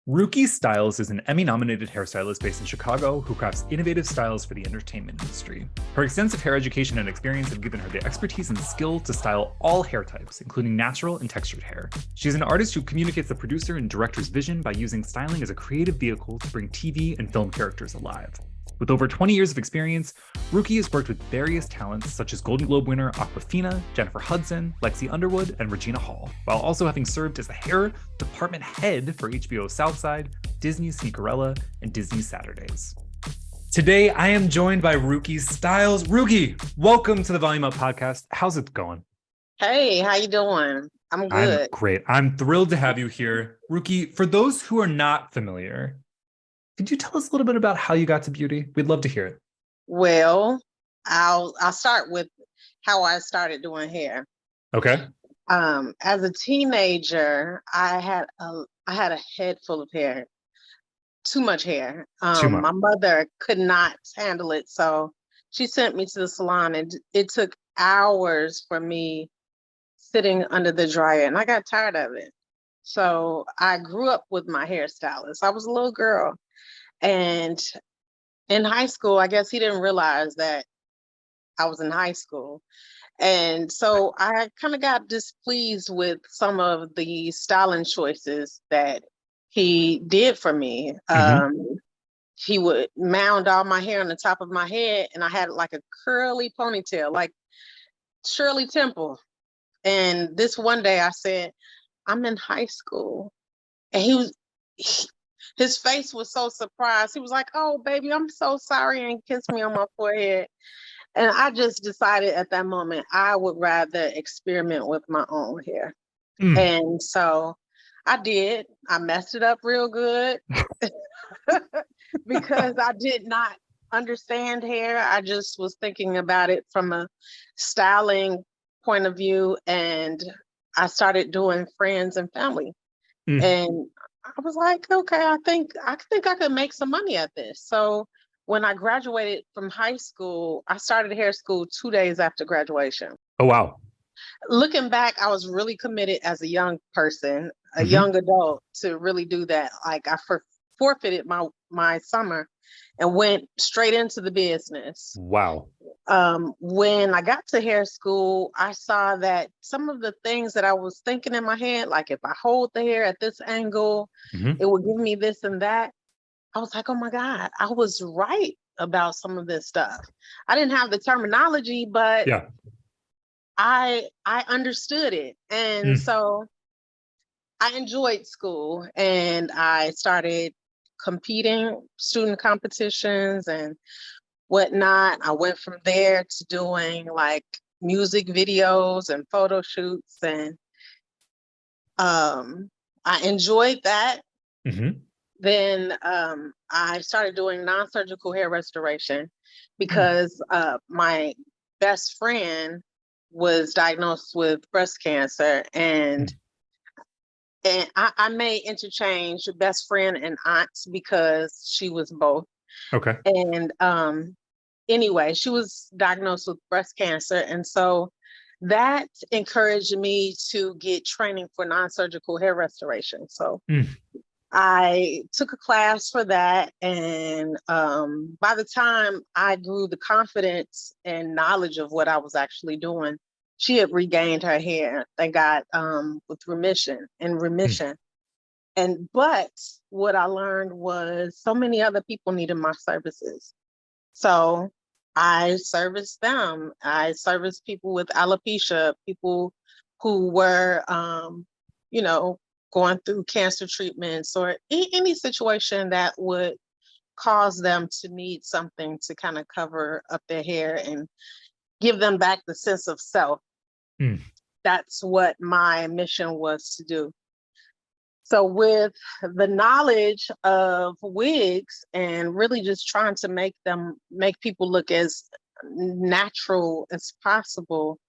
Rukey Styles is an Emmy-nominated hairstylist based in Chicago who crafts innovative styles for the entertainment industry. Her extensive hair education and experience have given her the expertise and skill to style all hair types, including natural and textured hair. She's an artist who communicates the producer and director's vision by using styling as a creative vehicle to bring TV and film characters alive. With over 20 years of experience, Rukey has worked with various talents such as Golden Globe winner Awkwafina, Jennifer Hudson, Lexi Underwood, and Regina, while also having served as the hair department head for HBO's Southside, Disney's Sneakerella, and Disney's Saturdays. Today, I am joined by Rukey Styles. Rukey, welcome to the Volume Up podcast. How's it going? Hey, how you doing? I'm good. I'm great. I'm thrilled to have you here. Rukey, for those who are not familiar, could you tell us a little bit about how you got to beauty? We'd love to hear it. Well, I'll start with how I started doing hair. Okay. As a teenager, I had a head full of hair, too much hair. Too much. My mother could not handle it, so she sent me to the salon, and it took hours for me sitting under the dryer, and I got tired of it. So I grew up with my hairstylist. I was a little girl. And in high school, I guess he didn't realize that I was in high school. And so I kind of got displeased with some of the styling choices that he did for me. He would mound all my hair on the top of my head, and I had like a curly ponytail, like Shirley Temple. And this one day I said, I'm in high school. And his face was so surprised. He was like, oh, baby, I'm so sorry, and kissed me on my forehead. And I just decided at that moment, I would rather experiment with my own hair. And so I did. I messed it up real good because I did not understand hair. I just was thinking about it from a styling point of view. And I started doing friends and family. And I was like, okay, I think I could make some money at this. So when I graduated from high school, I started hair school 2 days after graduation. Oh, wow. Looking back, I was really committed as a young person, a young adult, to really do that. Like I forfeited my summer and went straight into the business. Wow. When I got to hair school, I saw that some of the things that I was thinking in my head, like if I hold the hair at this angle, it would give me this and that. I was like, oh my God, I was right about some of this stuff. I didn't have the terminology, but yeah, I understood it. And so I enjoyed school, and I started competing, student competitions and whatnot. I went from there to doing like music videos and photo shoots, and I enjoyed that. Then I started doing non-surgical hair restoration because my best friend was diagnosed with breast cancer, and I may interchange best friend and aunt because she was both. Okay. And anyway, she was diagnosed with breast cancer. And so that encouraged me to get training for non-surgical hair restoration. So I took a class for that. And by the time I grew the confidence and knowledge of what I was actually doing, she had regained her hair, thank God, with remission. But what I learned was so many other people needed my services. So I serviced them. I serviced people with alopecia, people who were, going through cancer treatments or any situation that would cause them to need something to kind of cover up their hair and give them back the sense of self. That's what my mission was to do. So with the knowledge of wigs and really just trying to make people look as natural as possible,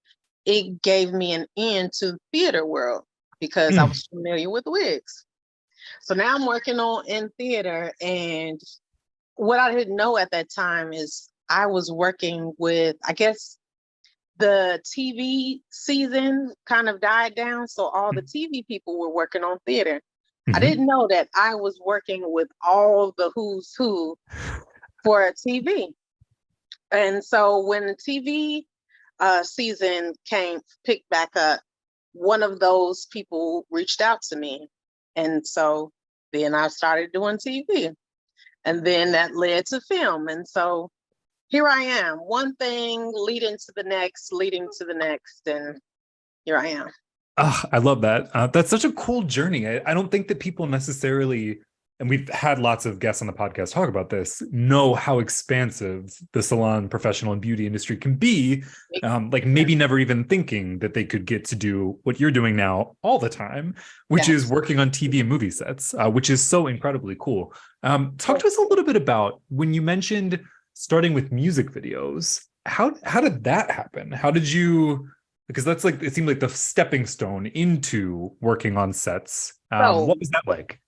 it gave me an in to the theater world because I was familiar with wigs. So now I'm working in theater, and what I didn't know at that time is I was working with, I guess, the TV season kind of died down. So all the TV people were working on theater. I didn't know that I was working with all the who's who for a TV. And so when the TV season picked back up, one of those people reached out to me. And so then I started doing TV. And then that led to film. And so here I am, one thing leading to the next, and here I am. Oh, I love that. That's such a cool journey. I don't think that people necessarily, and we've had lots of guests on the podcast talk about this, know how expansive the salon, professional, and beauty industry can be. Like maybe never even thinking that they could get to do what you're doing now all the time, which is working on TV and movie sets, which is so incredibly cool. Talk to us a little bit about when you mentioned starting with music videos. How did that happen? How did you? Because that's like, it seemed like the stepping stone into working on sets. What was that like?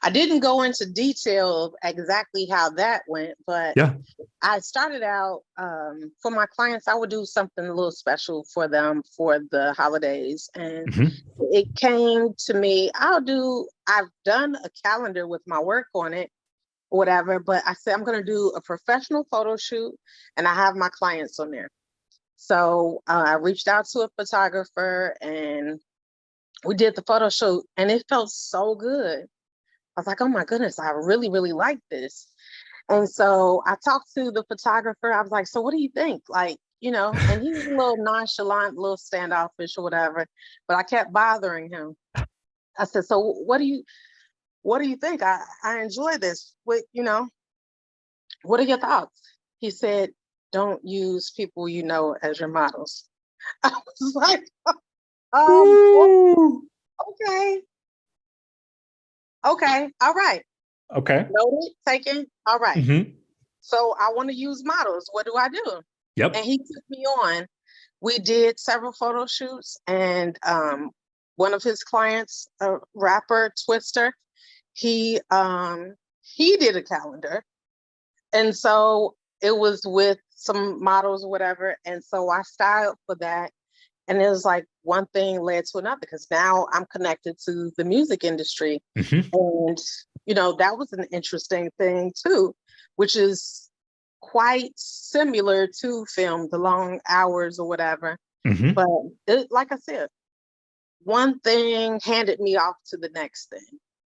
I didn't go into detail of exactly how that went, but yeah, I started out for my clients, I would do something a little special for them for the holidays. And it came to me, I've done a calendar with my work on it, whatever, but I said, I'm going to do a professional photo shoot and I have my clients on there. So I reached out to a photographer and we did the photo shoot and it felt so good. I was like, oh my goodness, I really, really like this. And so I talked to the photographer. I was like, so what do you think? Like, and he was a little nonchalant, a little standoffish or whatever, but I kept bothering him. I said, so what do you think? I enjoy this. What are your thoughts? He said, don't use people as your models. I was like, okay. Okay, all right. Okay. Noted, taken, all right. So I want to use models. What do I do? Yep. And he took me on. We did several photo shoots and one of his clients, a rapper, Twister, he did a calendar. And so it was with some models or whatever. And so I styled for that. And it was like one thing led to another because now I'm connected to the music industry. And, that was an interesting thing too, which is quite similar to film, the long hours or whatever. But like I said, one thing handed me off to the next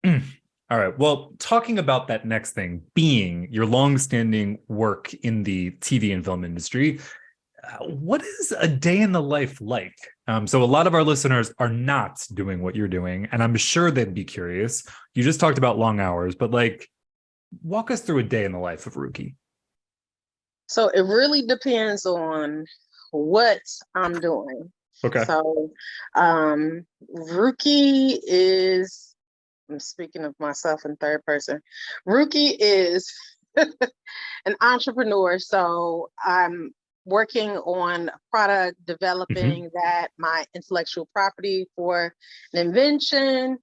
thing. All right. Well, talking about that next thing being your longstanding work in the TV and film industry, what is a day in the life like? So a lot of our listeners are not doing what you're doing, and I'm sure they'd be curious. You just talked about long hours, but walk us through a day in the life of Rukey. So it really depends on what I'm doing. Okay. So Rukey is, I'm speaking of myself in third person. Rukey is an entrepreneur. So I'm working on a product, developing that, my intellectual property for an invention,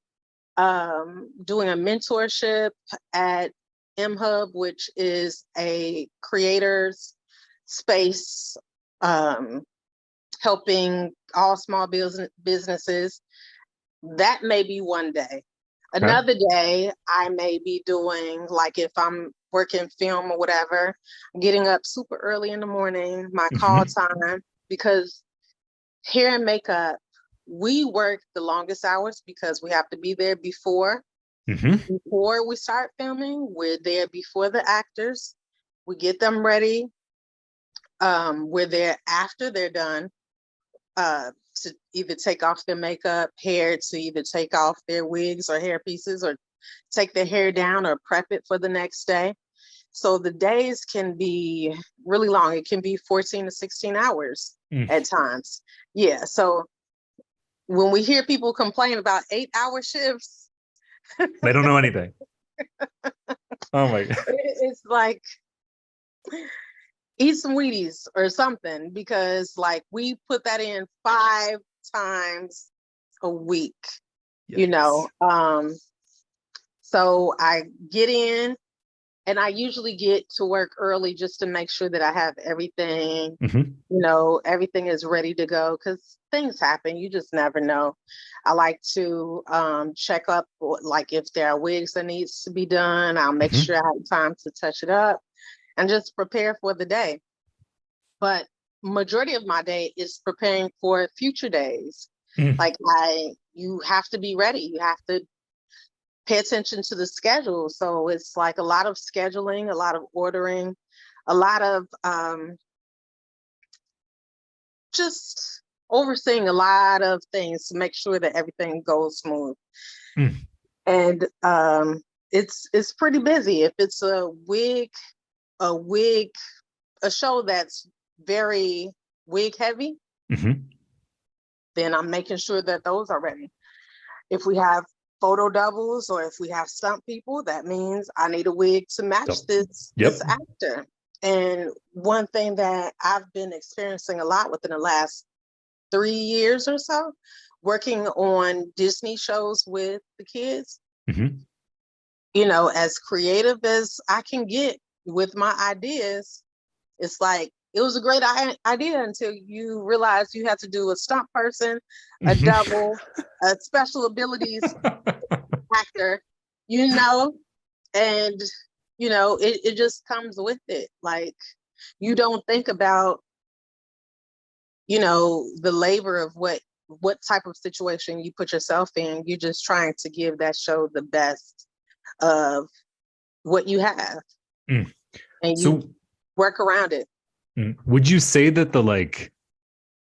doing a mentorship at M-Hub, which is a creators space, helping all small businesses. That may be one day. Another day, I may be doing, like if I'm working film or whatever, getting up super early in the morning, my call time, because hair and makeup, we work the longest hours because we have to be there before we start filming. We're there before the actors. We get them ready. We're there after they're done. To either take off their makeup, hair, to either take off their wigs or hair pieces or take their hair down or prep it for the next day. So the days can be really long. It can be 14 to 16 hours at times. Yeah. So when we hear people complain about 8-hour shifts, they don't know anything. Oh my God. It's like, eat some Wheaties or something, because we put that in 5 times a week. Yikes. So I get in, And I usually get to work early just to make sure that I have everything, Mhm. everything is ready to go because things happen. You just never know. I like to check up, like if there are wigs that needs to be done, I'll make Mhm. sure I have time to touch it up and just prepare for the day. But majority of my day is preparing for future days. Mm. Like you have to be ready. You have to pay attention to the schedule. So it's like a lot of scheduling, a lot of ordering, a lot of just overseeing a lot of things to make sure that everything goes smooth. Mm. And it's pretty busy. If it's a wig, a show that's very wig heavy, Mhm. then I'm making sure that those are ready. If we have photo doubles or if we have stunt people, that means I need a wig to match So, this yep. actor. And one thing that I've been experiencing a lot within the last 3 years or so, working on Disney shows with the kids, Mhm. as creative as I can get with my ideas, it's like it was a great idea until you realize you have to do a stunt person, a Mhm. double, a special abilities actor, you know, and it just comes with it. Like you don't think about, the labor of what type of situation you put yourself in. You're just trying to give that show the best of what you have, Mm. and you So, work around it. would you say that the like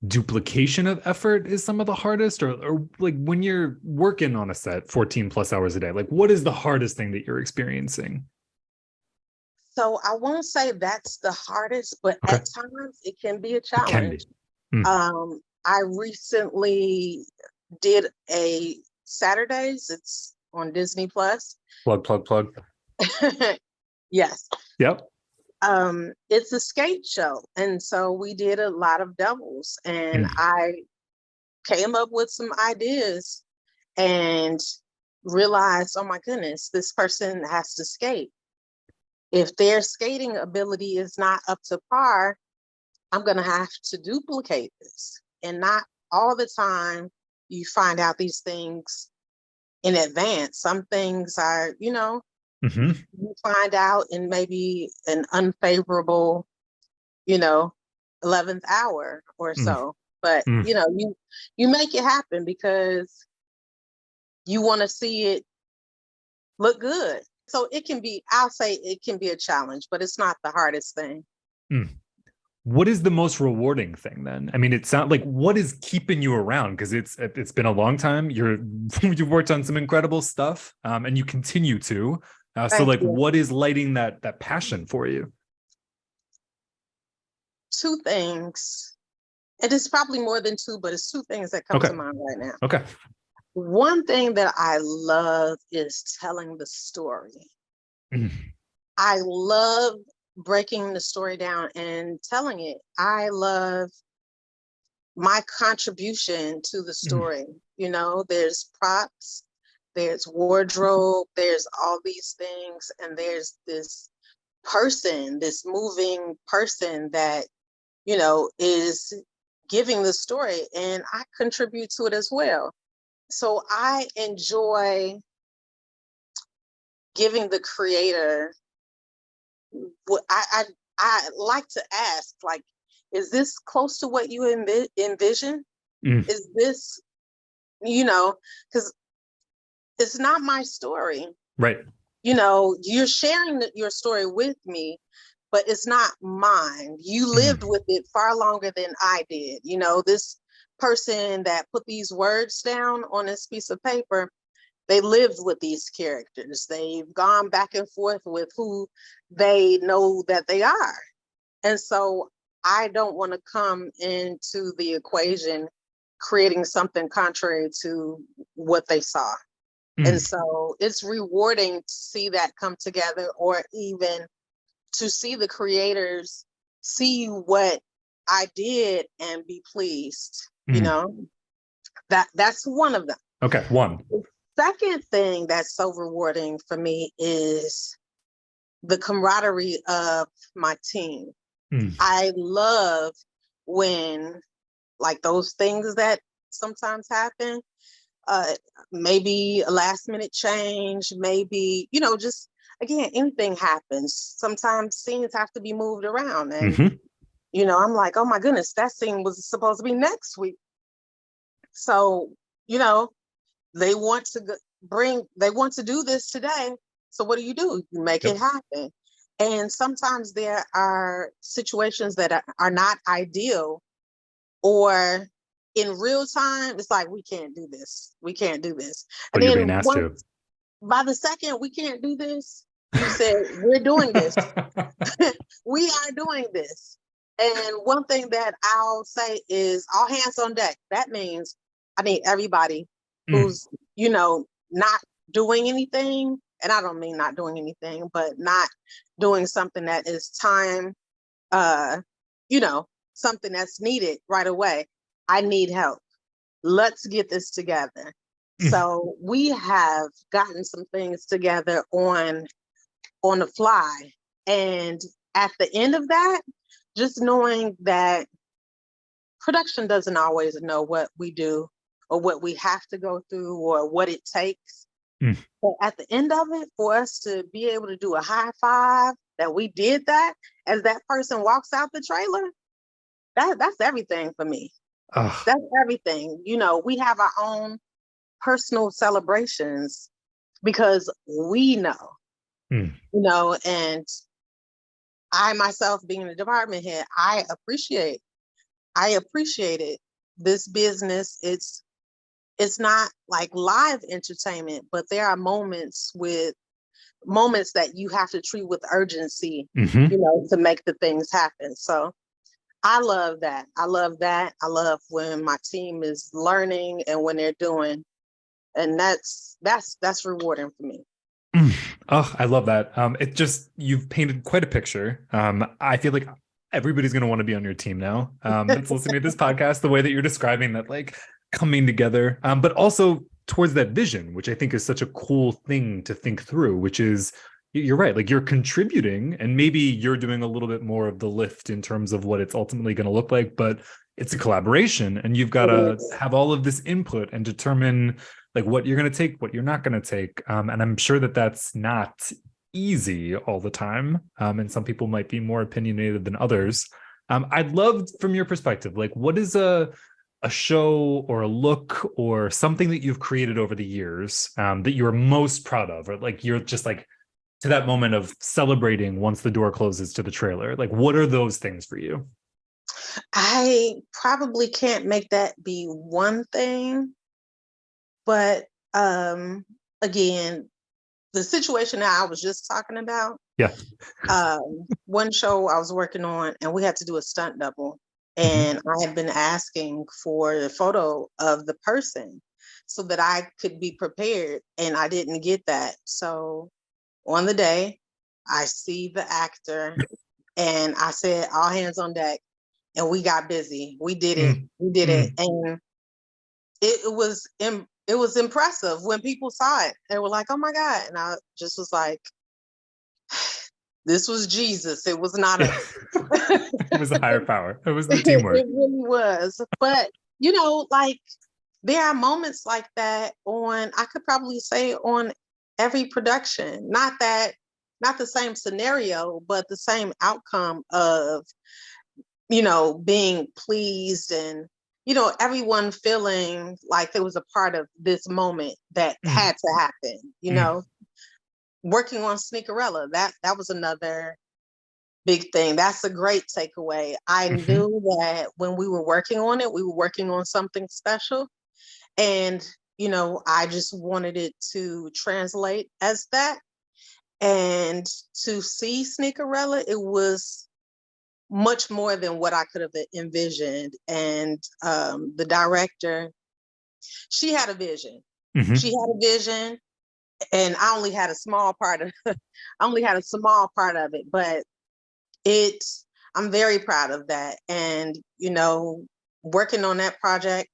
duplication of effort is some of the hardest, or like when you're working on a set 14 plus hours a day, like what is the hardest thing that you're experiencing? So I won't say that's the hardest, but Okay. at times it can be a It can be. challenge. Mm. I recently did a Saturdays. It's on Disney Plus. Plug, plug, plug. Yes. Yep. It's a skate show. And so we did a lot of doubles and Mm. I came up with some ideas and realized, oh my goodness, this person has to skate. If their skating ability is not up to par, I'm going to have to duplicate this. And not all the time you find out these things in advance. Some things are, Hmm. you find out in maybe an unfavorable, you know, 11th hour or Mm. so. But, Mm. you make it happen because you want to see it look good. So I'll say it can be a challenge, but it's not the hardest thing. Mm. What is the most rewarding thing then? I mean, it sounds like what is keeping you around? Because it's been a long time. You've worked on some incredible stuff, and you continue to. So, Thank like, you. what is lighting that passion for you? Two things. It is probably more than two, but it's two things that come Okay. to mind right now. Okay. One thing that I love is telling the story. Mm. I love breaking the story down and telling it. I love my contribution to the Mm. story. There's props, there's wardrobe, there's all these things, and there's this person, this moving person that, is giving the story, and I contribute to it as well. So I enjoy giving the creator what I like to ask, like, is this close to what you envision? Mm. Is this, because it's not my story. Right. You're sharing your story with me, but it's not mine. You lived Mm. with it far longer than I did. This person that put these words down on this piece of paper, they lived with these characters. They've gone back and forth with who they know that they are. And so I don't want to come into the equation creating something contrary to what they saw. Mm. And so it's rewarding to see that come together, or even to see the creators see what I did and be pleased. Mm. That's one of them. Okay. One. The second thing that's so rewarding for me is the camaraderie of my team. Mm. I love when, like, those things that sometimes happen, maybe a last minute change, maybe, just, again, anything happens. Sometimes scenes have to be moved around. And, Mm-hmm. I'm like, oh my goodness, that scene was supposed to be next week. So, they want to they want to do this today. So what do? You make Yep. it happen. And sometimes there are situations that are not ideal, or in real time, it's like, we can't do this. We can't do this. And But you're then being asked to. by the second we can't do this, you said, we're doing this. We are doing this. And one thing that I'll say is all hands on deck. That means I need everybody Mm. who's, not doing anything. And I don't mean not doing anything, but not doing something that is time, something that's needed right away. I need help. Let's get this together. Mm. So we have gotten some things together on the fly. And at the end of that, just knowing that production doesn't always know what we do or what we have to go through or what it takes. Mm. But at the end of it, for us to be able to do a high five that we did that as that person walks out the trailer, that's everything for me. Ugh. That's everything. We have our own personal celebrations because we know, Mm. and I myself being a department head, I appreciate it. This business, it's not like live entertainment, but there are moments that you have to treat with urgency, Mm-hmm. to make the things happen. So I love that. I love that. I love when my team is learning and when they're doing, and that's rewarding for me. Oh, I love that. It just, you've painted quite a picture. I feel like everybody's going to want to be on your team now. That's listening to this podcast, the way that you're describing that, like, coming together, but also towards that vision, which I think is such a cool thing to think through, which is, you're right. Like, you're contributing and maybe you're doing a little bit more of the lift in terms of what it's ultimately going to look like, but it's a collaboration and you've got to have all of this input and determine like what you're going to take, what you're not going to take. And I'm sure that that's not easy all the time. And some people might be more opinionated than others. I'd love from your perspective, like, what is a show or a look or something that you've created over the years that you're most proud of, or like you're just like to that moment of celebrating once the door closes to the trailer? Like, what are those things for you? I probably can't make that be one thing, but again, the situation that I was just talking about, Yeah. one show I was working on and we had to do a stunt double. And I had been asking for a photo of the person so that I could be prepared, and I didn't get that. So on the day, I see the actor and I said, all hands on deck. And we got busy. We did it. We did it. And it was impressive when people saw it. They were like, oh my God. And I just was like, this was Jesus. It was not us. It was a higher power. It was the It teamwork. really was. But, like, there are moments like that I could probably say on every production. Not the same scenario, but the same outcome of, being pleased and, everyone feeling like there was a part of this moment that had to happen, working on Sneakerella, that was another big thing. That's a great takeaway. I knew that when we were working on it, we were working on something special. And, I just wanted it to translate as that. And to see Sneakerella, it was much more than what I could have envisioned. And the director, she had a vision. She had a vision, and I only had a small part of it, but I'm very proud of that. And, working on that project,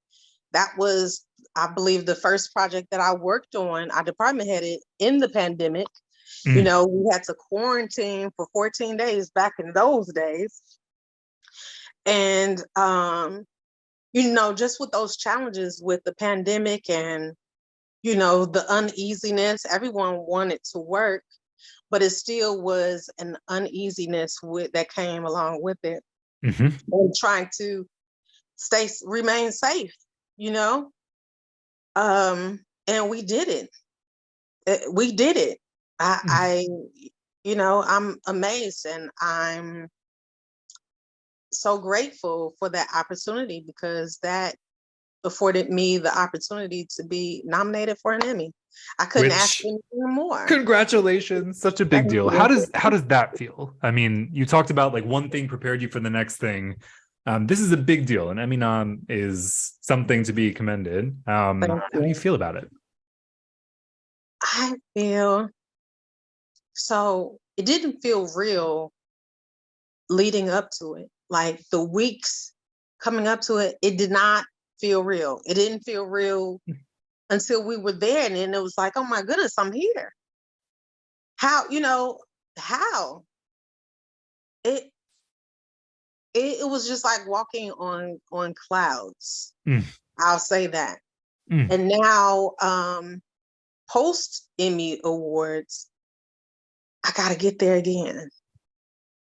that was, I believe, the first project that I worked on. I department headed in the pandemic. You Mm. know, we had to quarantine for 14 days back in those days. And, you know, just with those challenges with the pandemic and, you know, the uneasiness, everyone wanted to work, but it still was an uneasiness that came along with it. Hmm. And trying to remain safe, you know? And we did it. We did it. I, you know, I'm amazed and I'm so grateful for that opportunity because that afforded me the opportunity to be nominated for an Emmy. I couldn't ask for Which, anything more. congratulations, such a big Thank deal. you. How does that feel? I mean, you talked about like one thing prepared you for the next thing. This is a big deal. An Emmy nom is something to be commended. Thank How do you you. feel about it? I feel so it didn't feel real leading up to it. Like the weeks coming up to it, it did not feel real. It didn't feel real until we were there. And then it was like, oh my goodness, I'm here. How, you know, how? It it was just like walking on clouds. Mm, I'll say that. mm, And now post Emmy Awards, I gotta get there again.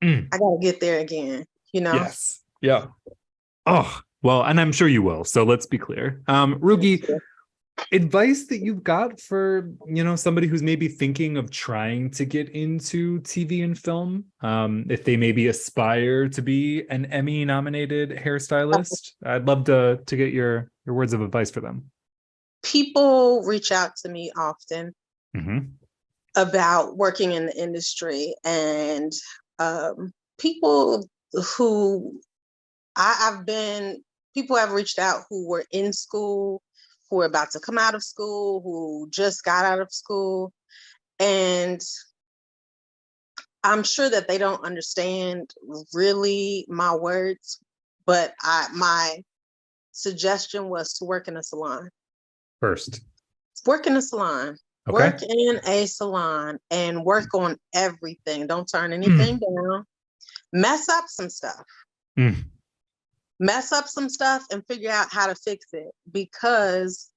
mm. I gotta get there again, you know? Yes. Yeah. Oh, well, and I'm sure you will. So let's be clear. Rukey, advice that you've got for, you know, somebody who's maybe thinking of trying to get into TV and film, if they maybe aspire to be an Emmy nominated hairstylist, I'd love to get your words of advice for them. People reach out to me often Mm-hmm. about working in the industry and people who I've been people have reached out who were in school, who were about to come out of school, who just got out of school, and I'm sure that they don't understand really my words, but my suggestion was to work in a salon. First. Work in a salon. Okay. Work in a salon and work on everything. Don't turn Mm, anything down. Mess up some stuff. mm, Mess up some stuff and figure out how to fix it because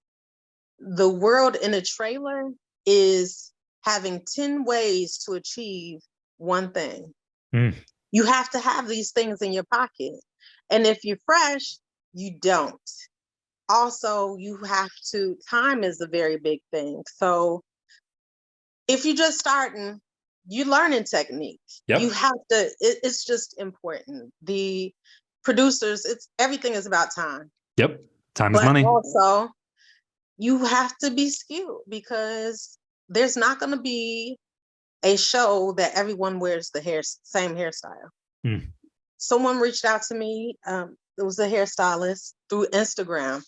the world in a trailer is having 10 ways to achieve one thing. mm, You have to have these things in your pocket. And if you're fresh, you don't. Also, you have to, time is a very big thing. So if you're just starting, you learning technique. You yep. have to, it's just important. The producers, it's everything is about time. Yep. Time is But money. also you have to be skilled because there's not going to be a show that everyone wears the same hairstyle. Mm, Someone reached out to me, it was a hairstylist through Instagram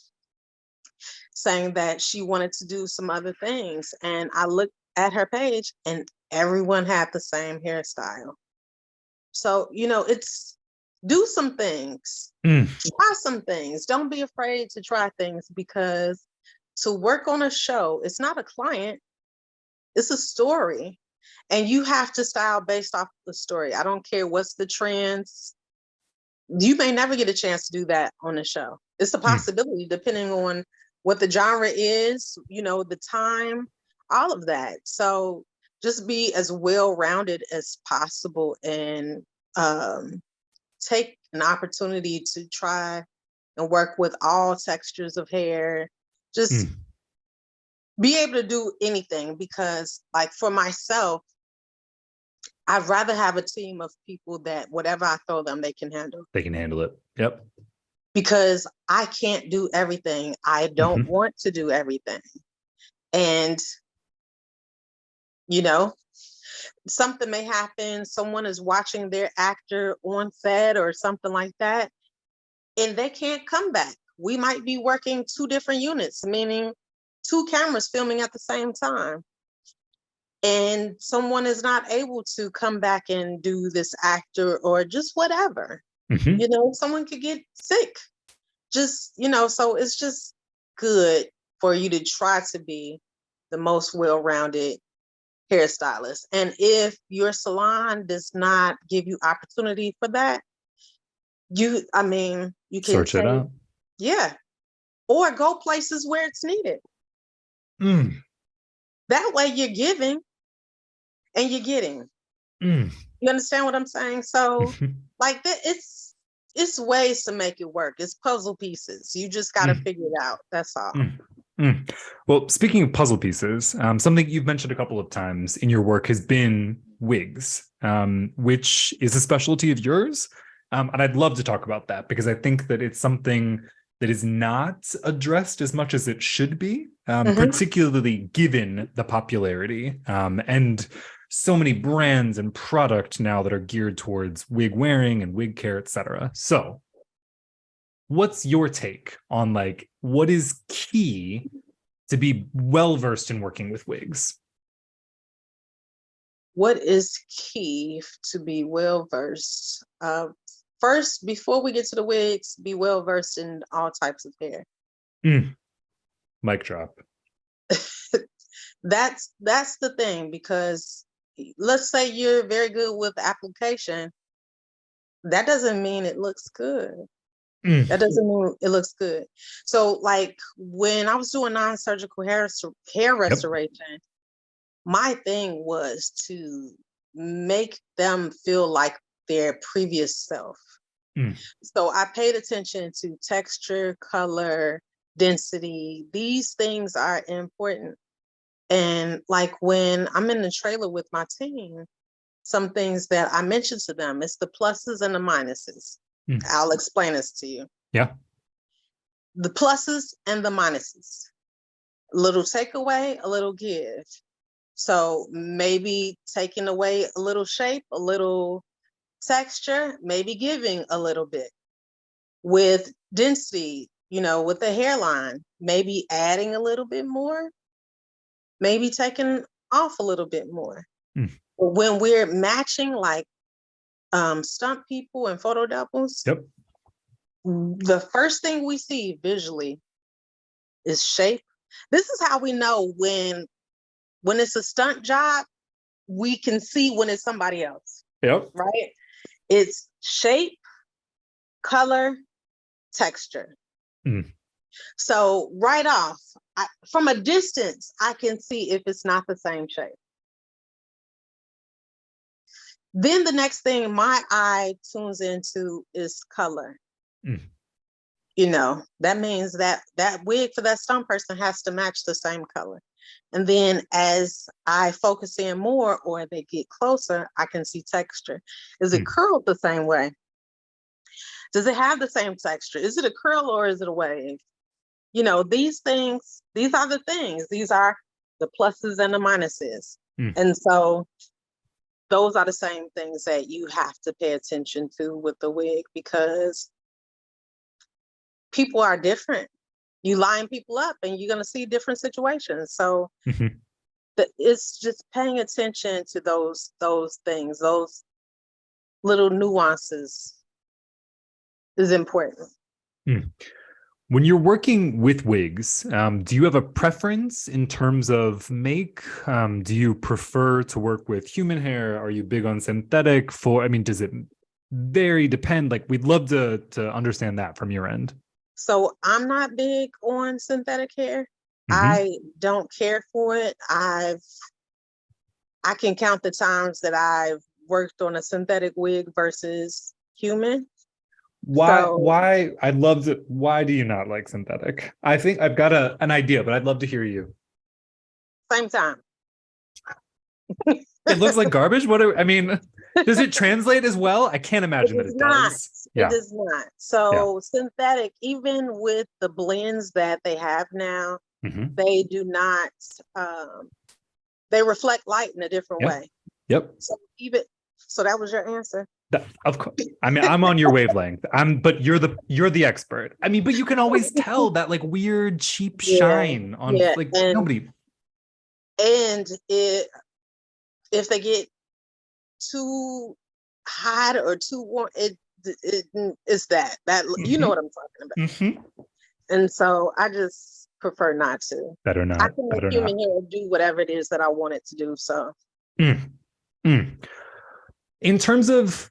saying that she wanted to do some other things. And I looked at her page and everyone had the same hairstyle. So, you know, it's do some things, mm, try some things. Don't be afraid to try things because to work on a show, it's not a client, it's a story. And you have to style based off the story. I don't care what's the trends. You may never get a chance to do that on a show. It's a mm. possibility depending on what the genre is, you know, the time, all of that. So just be as well-rounded as possible and take an opportunity to try and work with all textures of hair. Just Mm. be able to do anything because like for myself, I'd rather have a team of people that whatever I throw them, they can handle. They can handle it. Yep. Because I can't do everything. I don't Mm-hmm. want to do everything. And, you know, something may happen. Someone is watching their actor on set or something like that, and they can't come back. We might be working two different units, meaning two cameras filming at the same time. And someone is not able to come back and do this actor or just whatever. Mm-hmm. You know, someone could get sick. Just, you know, so it's just good for you to try to be the most well-rounded hairstylist. And if your salon does not give you opportunity for that, you can Search it take, out. yeah, or go places where it's needed. Mm, That way you're giving and you're getting. mm. You understand what I'm saying? So like that, it's ways to make it work. It's puzzle pieces. You just got to figure it out. That's all. Well, speaking of puzzle pieces, something you've mentioned a couple of times in your work has been wigs, which is a specialty of yours. And I'd love to talk about that because I think that it's something that is not addressed as much as it should be, particularly given the popularity and so many brands and product now that are geared towards wig wearing and wig care, etc. So what's your take on like what is key to be well versed in working with wigs? What is key to be well versed? First, before we get to the wigs, be well versed in all types of hair. Mic drop. That's the thing, because let's say you're very good with application. That doesn't mean it looks good. That doesn't mean it looks good. So like when I was doing non-surgical hair restoration, my thing was to make them feel like their previous self. So I paid attention to texture, color, density. These things are important. And like when I'm in the trailer with my team, some things that I mentioned to them, it's the pluses and the minuses. I'll explain this to you. Yeah. The pluses and the minuses. A little takeaway, a little give. So maybe taking away a little shape, a little texture, maybe giving a little bit. With density, with the hairline, maybe adding a little bit more, maybe taking off a little bit more. When we're matching like stunt people and photo doubles, the first thing we see visually is shape. This is how we know when it's a stunt job, we can see when it's somebody else. Right? It's shape, color, texture. So right off, from a distance, I can see if it's not the same shape. Then the next thing my eye tunes into is color. That means that wig for that stunt person has to match the same color. And then as I focus in more or they get closer, I can see texture. Is it curled the same way? Does it have the same texture? Is it a curl or is it a wave? These things, these are the things. These are the pluses and the minuses. And so those are the same things that you have to pay attention to with the wig, because people are different. You line people up and you're going to see different situations. So it's just paying attention to those things, those little nuances is important. When you're working with wigs, do you have a preference in terms of make? Do you prefer to work with human hair? Are you big on synthetic? Does it vary, depend? Like, we'd love to understand that from your end. So I'm not big on synthetic hair. I don't care for it. I can count the times that I've worked on a synthetic wig versus human. Why I'd love to, why do you not like synthetic? I think I've got an idea, but I'd love to hear you. Same time. It looks like garbage. Does it translate as well? I can't imagine that it does. It does not. So synthetic, even with the blends that they have now, they do not, they reflect light in a different way. So that was your answer. Of course. I'm on your wavelength. But you're the expert. But you can always tell that like weird cheap shine on nobody. And if they get too hot or too warm, it's that you know what I'm talking about. And so I just prefer not to. Better I not. can make Better not. human hair do whatever it is that I want it to do. So, Mm, mm. In terms of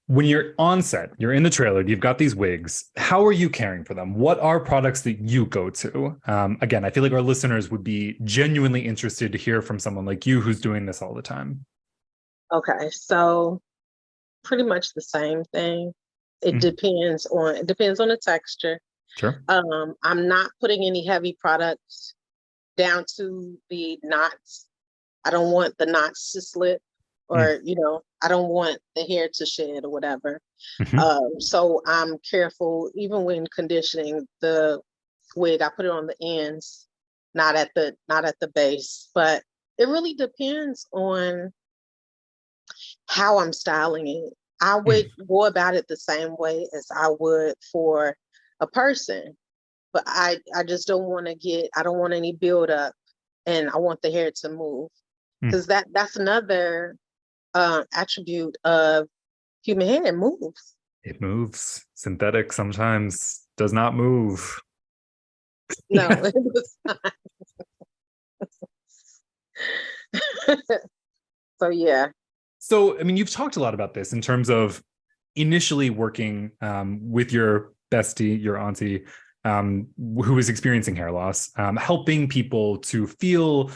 when you're on set, you're in the trailer, you've got these wigs. How are you caring for them? What are products that you go to? Again, I feel like our listeners would be genuinely interested to hear from someone like you who's doing this all the time. okay. So pretty much the same thing. It Mm, depends on the texture. sure. I'm not putting any heavy products down to the knots. I don't want the knots to slip, Mm, or I don't want the hair to shed or whatever. mhm, So I'm careful even when conditioning the wig. I put it on the ends, not at the base. But it really depends on how I'm styling it. I would mm. go about it the same way as I would for a person, but I just don't want to I don't want any buildup, and I want the hair to move, Mm. because that's another attribute of human hair. It moves. It moves. Synthetic sometimes does not move. No, it was not. So yeah. So, I mean, you've talked a lot about this in terms of initially working with your bestie, your auntie, who was experiencing hair loss, helping people to feel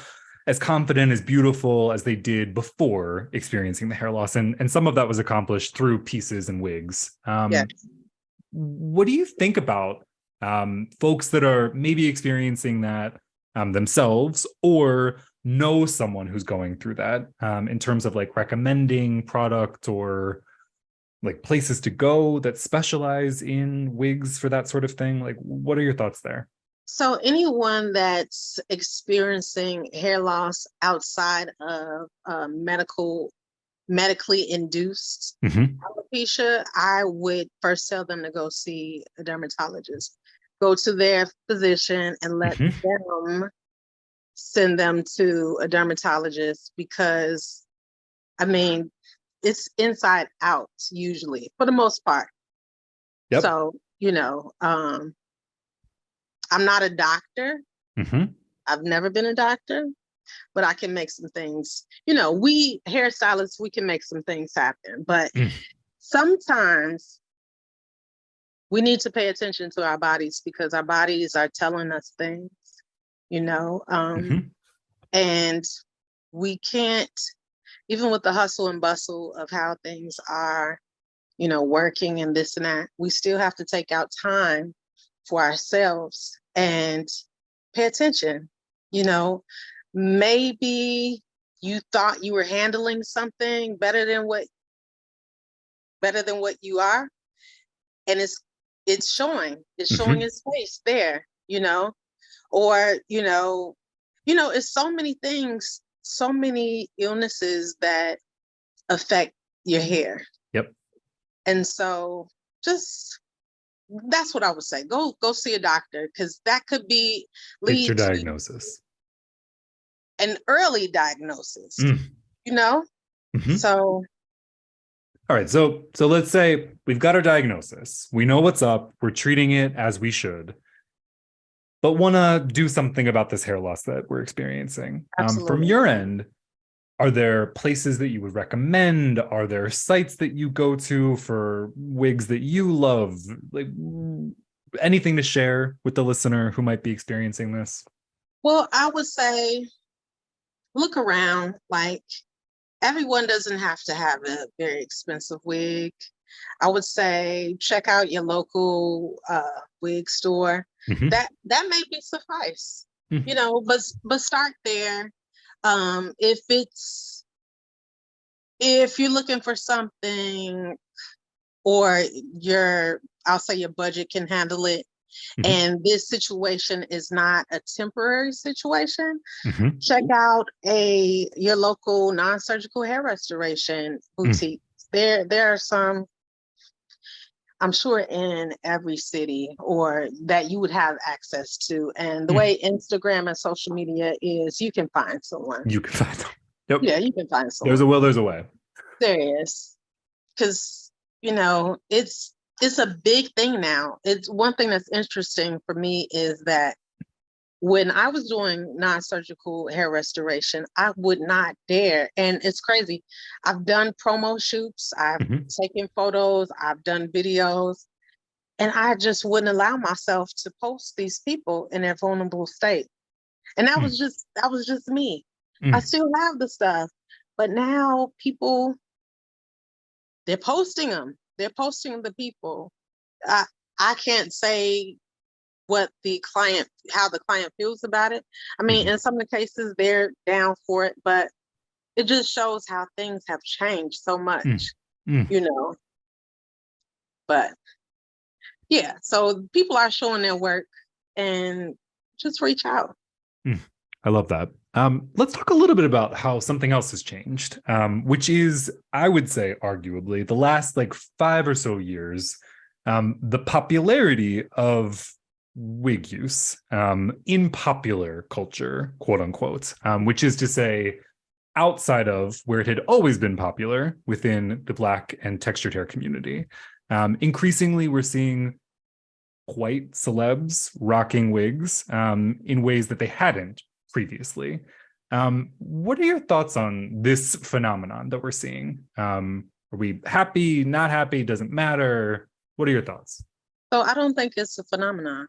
as confident, as beautiful as they did before experiencing the hair loss. And some of that was accomplished through pieces and wigs. Yeah. What do you think about folks that are maybe experiencing that themselves, or know someone who's going through that, in terms of like recommending product or like places to go that specialize in wigs for that sort of thing? Like, what are your thoughts there? So anyone that's experiencing hair loss outside of medically induced Mm-hmm. alopecia, I would first tell them to go see a dermatologist. Go to their physician and let Mm-hmm. them send them to a dermatologist, because I mean, it's inside out usually for the most part. Yep. So, I'm not a doctor. Mm-hmm. I've never been a doctor, but I can make some things. We hairstylists, we can make some things happen. But Mm. sometimes we need to pay attention to our bodies, because our bodies are telling us things, you know, Mm-hmm. and we can't, even with the hustle and bustle of how things are, working and this and that, we still have to take out time for ourselves and pay attention. You know, maybe you thought you were handling something better than what you are, and it's showing Mm-hmm. its face there, or it's so many things, so many illnesses that affect your hair. Yep. And so just that's what I would say. Go see a doctor, because that could be Get your lead to diagnosis. an early diagnosis, Mm. you know? Mm-hmm. So All right, so let's say we've got our diagnosis. We know what's up. We're treating it as we should, but want to do something about this hair loss that we're experiencing. From absolutely. your end, are there places that you would recommend? Are there sites that you go to for wigs that you love? Like, anything to share with the listener who might be experiencing this? Well, I would say look around. Like, everyone doesn't have to have a very expensive wig. I would say check out your local wig store. Mm-hmm. That may be suffice, Mm-hmm. but start there. If you're looking for something, or I'll say your budget can handle it, and this situation is not a temporary situation, Mm-hmm. check out your local non-surgical hair restoration Mm-hmm. boutique. There are some, I'm sure, in every city, or that you would have access to. And the way Instagram and social media is, you can find someone. You can find them. Yep. Yeah, you can find There's a someone. will, there's a way. There is. Because, it's a big thing now. It's one thing that's interesting for me is that when I was doing non-surgical hair restoration, I would not dare. And it's crazy. I've done promo shoots, I've taken photos, I've done videos, and I just wouldn't allow myself to post these people in their vulnerable state. And that was just me. I still have the stuff, but now people, they're posting them. They're posting the people. I can't say how the client feels about it. I mean, in some of the cases, they're down for it, but it just shows how things have changed so much, you know. But yeah, so people are showing their work, and just reach out. I love that. Let's talk a little bit about how something else has changed, which is, I would say, arguably, the last like 5 or so years, the popularity of wig use in popular culture, quote unquote, which is to say, outside of where it had always been popular within the Black and textured hair community. Increasingly, we're seeing white celebs rocking wigs in ways that they hadn't previously. What are your thoughts on this phenomenon that we're seeing? Are we happy, not happy, doesn't matter? What are your thoughts? So I don't think it's a phenomenon.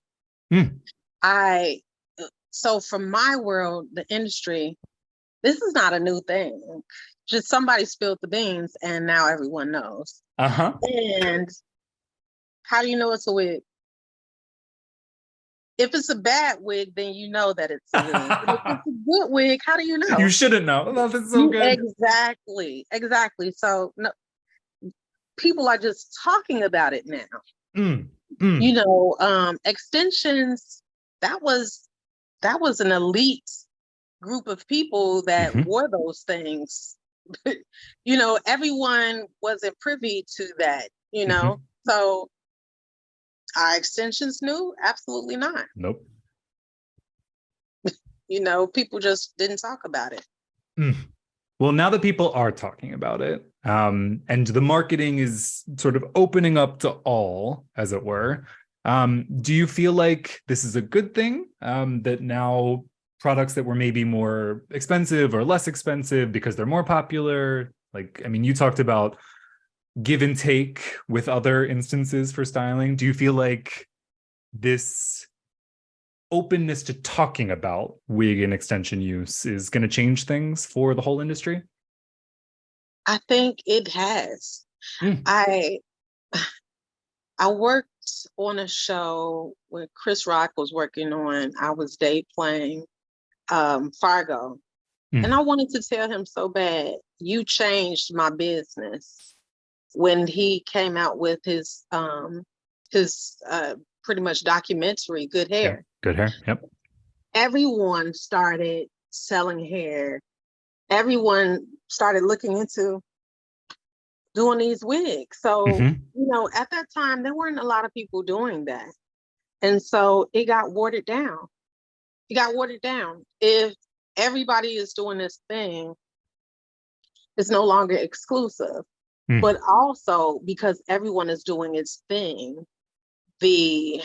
So from my world, the industry, this is not a new thing. Just somebody spilled the beans and now everyone knows. And how do you know it's a wig? If it's a bad wig, then you know that it's a wig. But if it's a good wig, how do you know? You shouldn't know. Oh, that's so good. Exactly. So no, people are just talking about it now. You know, extensions, that was an elite group of people that wore those things. You know, everyone wasn't privy to that, you know. So are extensions new? Absolutely not. Nope. You know, people just didn't talk about it. Well, now that people are talking about it, and the marketing is sort of opening up to all, as it were, do you feel like this is a good thing, that now products that were maybe more expensive or less expensive because they're more popular, like, I mean, you talked about give and take with other instances for styling. Do you feel like this openness to talking about wig and extension use is going to change things for the whole industry? I think it has. I worked on a show where Chris Rock was working on. I was day playing Fargo, and I wanted to tell him so bad, you changed my business, when he came out with his pretty much documentary, Good Hair. Yep. Good Hair. Yep. Everyone started selling hair. Everyone started looking into doing these wigs. So, you know, at that time, there weren't a lot of people doing that. And so it got watered down. If everybody is doing this thing, it's no longer exclusive. But also, because everyone is doing its thing, the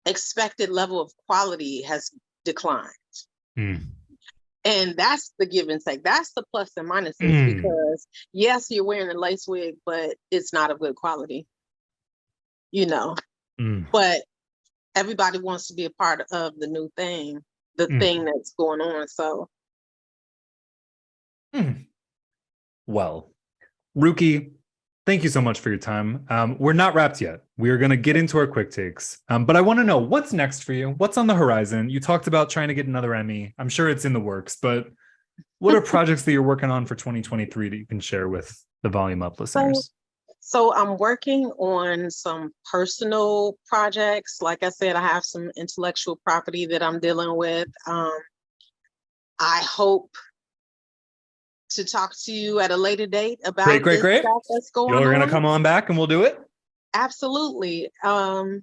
expected level of quality has declined. And that's the give and take. That's the plus and minuses, because yes, you're wearing a lace wig, but it's not of good quality, you know. But everybody wants to be a part of the new thing, the thing that's going on. So well, Rukey, thank you so much for your time. We're not wrapped yet. We're going to get into our quick takes. But I want to know, what's next for you? What's on the horizon? You talked about trying to get another Emmy. I'm sure it's in the works, but what are projects that you're working on for 2023 that you can share with the Volume Up listeners? So I'm working on some personal projects. Like I said, I have some intellectual property that I'm dealing with. I hope to talk to you at a later date about great. stuff that's going on. You're gonna come on back and we'll do it? Absolutely. You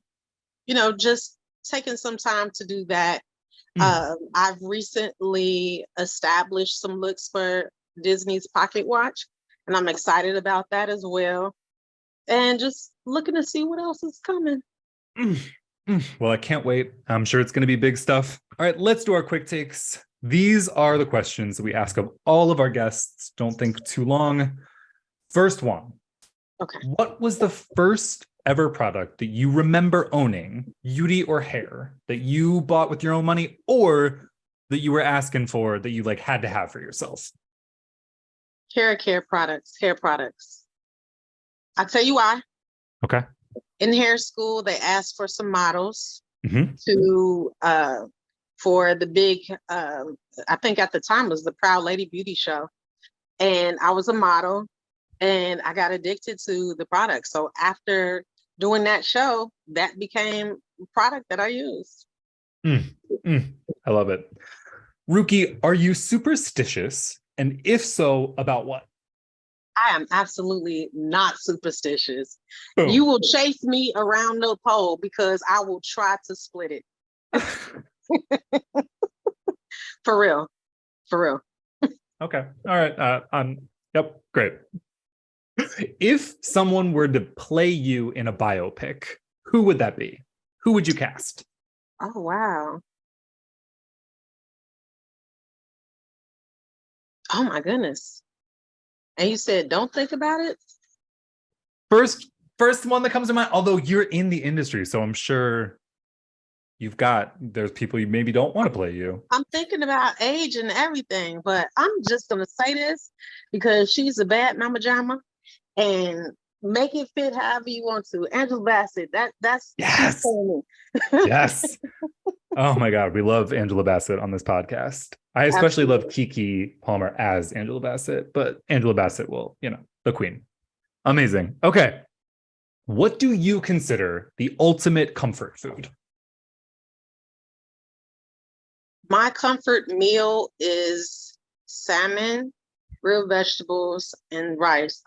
know, just taking some time to do that. I've recently established some looks for Disney's Pocket Watch, and I'm excited about that as well. And just looking to see what else is coming. Well, I can't wait. I'm sure it's going to be big stuff. All right, let's do our quick takes. These are the questions that we ask of all of our guests. Don't think too long. First one. Okay. What was the first ever product that you remember owning, beauty or hair, that you bought with your own money or that you were asking for that you like had to have for yourself? Hair products. I'll tell you why. Okay. In hair school, they asked for some models Mm-hmm. to for the big I think at the time it was the Proud Lady Beauty Show. And I was a model and I got addicted to the product. So after doing that show, that became a product that I used. I love it. Rukey, are you superstitious? And if so, about what? I am absolutely not superstitious. Boom. You will chase me around the pole because I will try to split it. For real. Okay. All right. Yep. Great. If someone were to play you in a biopic, who would that be? Who would you cast? Oh, wow. Oh my goodness. And you said, don't think about it? First one that comes to mind, although you're in the industry, so I'm sure there's people you maybe don't want to play you. I'm thinking about age and everything, but I'm just going to say this because she's a bad mama jama and make it fit however you want to. Angela Bassett, that's yes. Yes. Oh my God. We love Angela Bassett on this podcast. I especially love Keke Palmer as Angela Bassett, but Angela Bassett will, the queen. Amazing. Okay. What do you consider the ultimate comfort food? My comfort meal is salmon, real vegetables, and rice.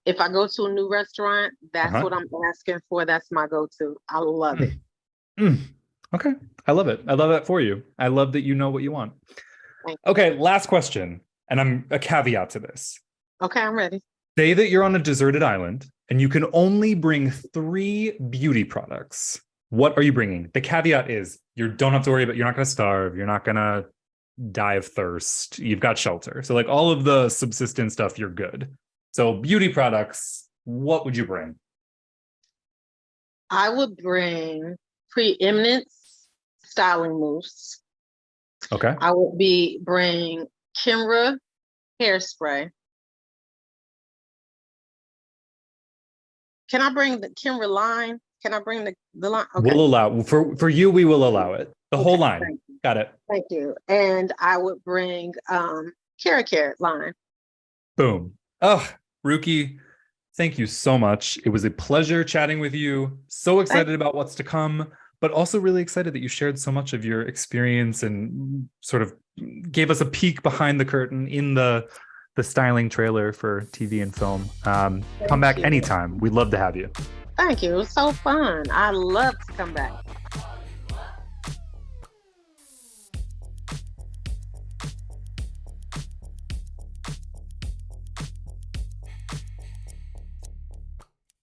If I go to a new restaurant, that's what I'm asking for. That's my go-to. I love it. Okay. I love it. I love that for you. I love that you know what you want. Okay. Last question. And I'm a caveat to this. Okay. I'm ready. Say that you're on a deserted island and you can only bring 3 beauty products. What are you bringing? The caveat is you don't have to worry about, you're not going to starve. You're not going to die of thirst. You've got shelter. So like all of the subsistence stuff, you're good. So beauty products, what would you bring? I would bring Preeminence styling mousse. Okay. I would bring Kimra hairspray. Can I bring the Kimra line? Can I bring the line? Okay. We'll allow for you. We will allow it. The whole line. Got it. Thank you. And I would bring Carrot line. Boom. Oh, Rukey, thank you so much. It was a pleasure chatting with you. So excited about what's to come, but also really excited that you shared so much of your experience and sort of gave us a peek behind the curtain in the styling trailer for TV and film. Come back anytime. We'd love to have you. Thank you. It was so fun. I love to come back.